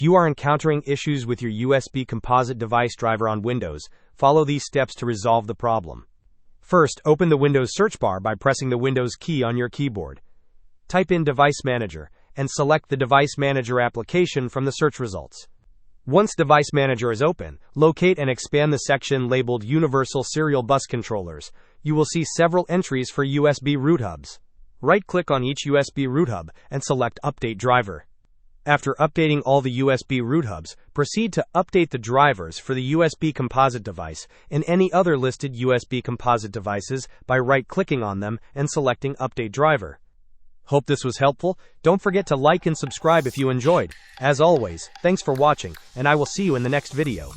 You are encountering issues with your USB Composite device driver on Windows. Follow these steps to resolve the problem. First, open the Windows search bar by pressing the Windows key on your keyboard. Type in Device Manager, and select the Device Manager application from the search results. Once Device Manager is open, locate and expand the section labeled Universal Serial Bus Controllers. You will see several entries for USB root hubs. Right-click on each USB root hub and select Update Driver. After updating all the USB root hubs, proceed to update the drivers for the USB Composite device and any other listed USB Composite devices by right-clicking on them and selecting Update Driver. Hope this was helpful. Don't forget to like and subscribe if you enjoyed. As always, thanks for watching, and I will see you in the next video.